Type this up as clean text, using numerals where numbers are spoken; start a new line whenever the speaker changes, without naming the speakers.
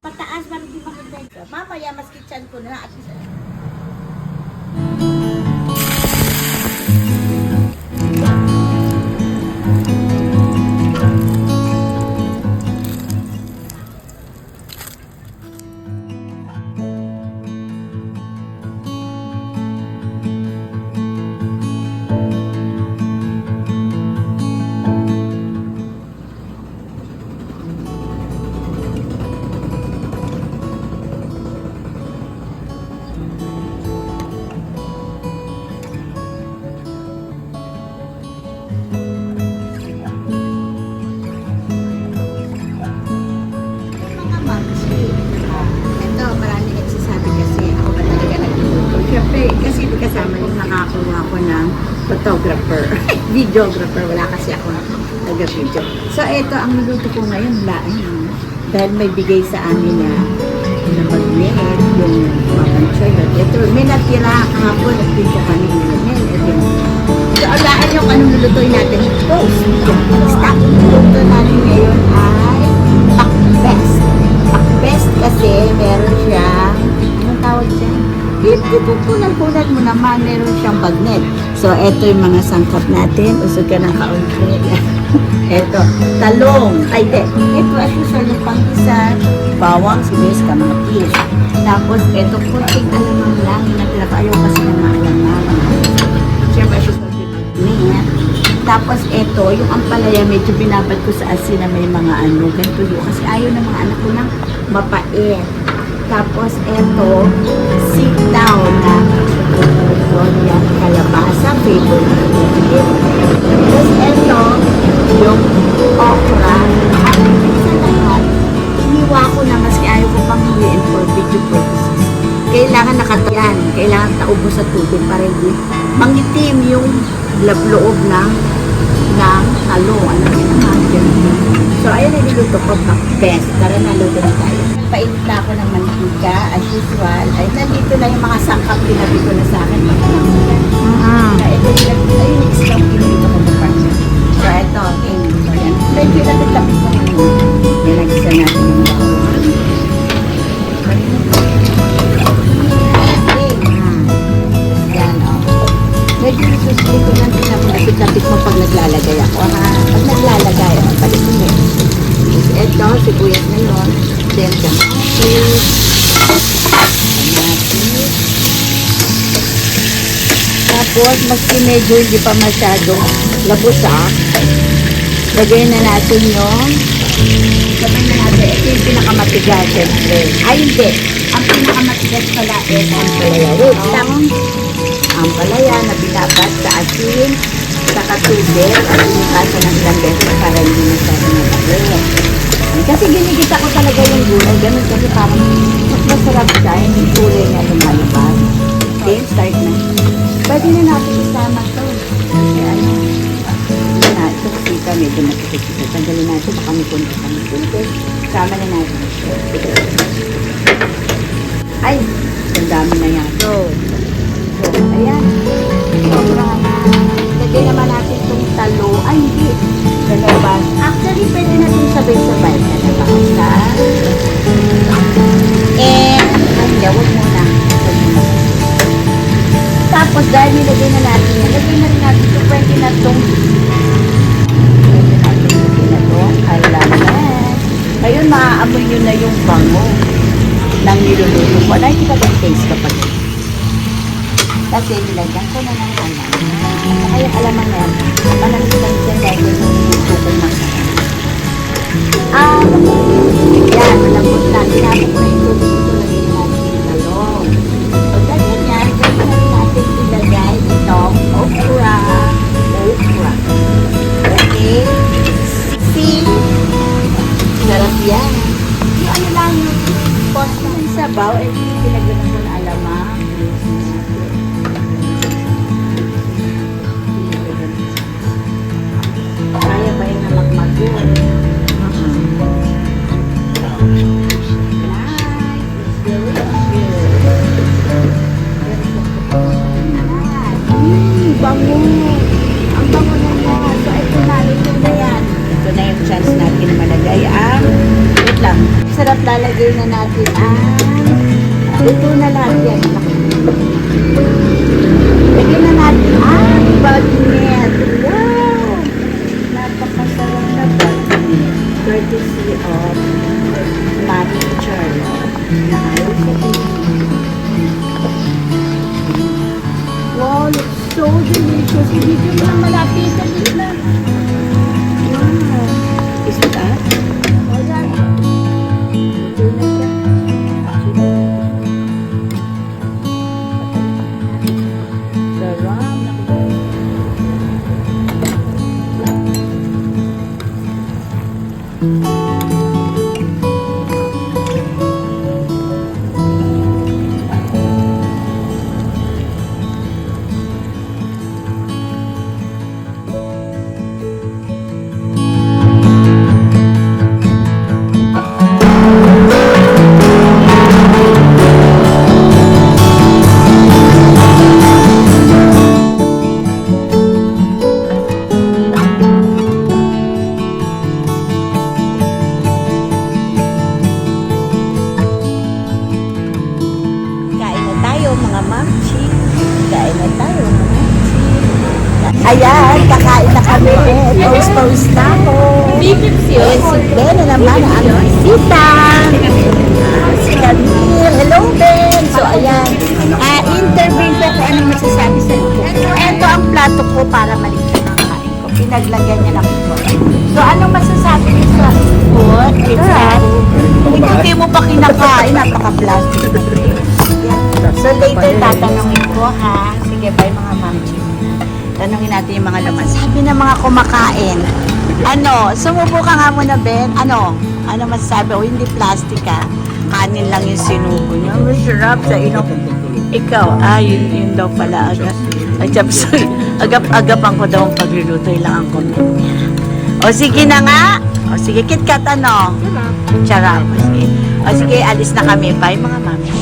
Pataas, parang di makagay ka. Mamaya, mas kitchan ko na at least. Photographer, videographer, wala kasi ako taga-video. So, ito, ang niluto ko ngayon, laing. Dahil may bigay sa amin na magnet, yung mapanchoy. Ito, may natira kahapon, nagpinto kami yun. So, laing yung anong nilutoy natin, toast. Stock niluto natin ngayon ay pakbest. Pakbest kasi meron siya, anong tawag siya? Ipupunan mo naman, meron siyang bagnet. So, eto yung mga sangkap natin. Usog ka ng kaunti. Eto, talong. Ay, ito as usual yung pang-isa. Bawang, sibuyas, kamatis. Tapos, eto, kunting alamang lang. Natira ko. Ayaw kasi ng maalamang. Siyempre, as usual yung bagnet. Tapos, eto, yung ampalaya, medyo binabad ko sa asin na may mga ano, ganito yun. Kasi ayaw ng mga anak ko ng mapait. Tapos, eto, sit down na yan, kalabasa, favorite. Tapos, eto, yung okra. At sa lahat, iniwa ko na maski ayaw ko pang huwiin for video purposes. Kailangan nakatayan, kailangan taubo sa tubig para hindi mangitim yung loob ng talong. Ano yun naman? So, ayun na niluto ko best. Tara na, luto na tayo. Painit na ako ng mantika, as usual. Ay, nandito na yung mga sangkap pinabi ko na sa akin. Ito yung isang pinito ko sa partner. So, ito, so, yan. Medyo natapos ko na yun. Nilagisa natin yung bawang. Yan, medyo isusli ko lang din ako napit-napit mo pag naglalagay ako. Pag naglalagay ako, palit mo yun. Ito, sibuyas na yun. Then, kamatis. Tapos, maski medyo hindi pa masyadong labusak, lagay na natin yung sabay na natin. Ito yung pinakamatigas, syempre. Ay, hindi. Ang pinakamatigas pala is ampalaya. Wait, ampalaya na binabas sa asin, sa katubig, at binikasan ng ilang beses para hindi masyadong matakot. Kasi ginigisa ko talaga yung gulay, ganun kasi parang mas masarap siya, yung gulay niya lumalabas. Okay, start na. Pwede na natin isama ito. Kasi ano, ito kasi ito medyo nakikita. Tanggalin natin, baka may punta kami. Isama na natin. Ay, ang dami na yan. So, ayan. Sobrang lagay naman natin itong talo. Ay, hindi. Lalabas. Actually, pwede natin sabay-sabay. Lalabas. Ay, huwag muna. Tapos, dahil nilagay na natin yan, lagay na rin natin ito. Pwede na itong kailangan. Ngayon, maaamoy nyo na yung bango ng niluluto ko. Nakikita ba yung taste kapag kasi nilagyan ko na ng alam. Saka yung alaman na yan, panalitan siya dahil yung niluluto ko masarap. Yan, malambot na. Sinabot ko yung tubig ito, lagyan natin yung talong. So, ganyan yan, ganyan natin ilagay itong okra. Okay? See? Sarap yan. Yung ano lang yung pot ng sabaw, eh, pinagyan ko na alamang. Kaya ba yung nalakmag yun? chance natin malagay ang, wait lang, sarap lalagay na natin ang, ito na lahat yan. Lagyan na natin ang bagnet. Wow! Napakasarap na bagnet. Courtesy of Mami Charlotte. Na ayaw sa wow, looks so delicious. Hindi ko lang malapit sa gitna. Wow. Is it up? Wala. Ito na siya. Sarap. Mga mamchi. Kain na tayo, mga mamchi. Ayan, kakain na kami. Post na ako. Ayan, si Ben na naman ang bisita. Si Camille. Hello, Ben. So, ayan. Interview ko kung anong masasabi sa luto. Ito ang plato ko para maligyan ang kain ko. Pinaglagyan niya lang ito. So, anong masasabi niyo sa food? Kung hindi mo pa kinakain, napaka-plastic. So later tatanungin ko ha. Sige, bye mga mamchi. Tanungin natin yung mga laman. Sabi ng mga kumakain. Ano? Sumubo ka nga muna, Ben. Ano? Ano masasabi? O hindi plastic ha. Kanin lang yung sinubo niya. Masarap sa inok. Ikaw, yun daw pala agad. Agap-agapan ko daw ang pagluluto. Ilang ang comment niya. O sige na nga. O sige, KitKat ano? Charap. O sige, alis na kami. Bye mga mamchi.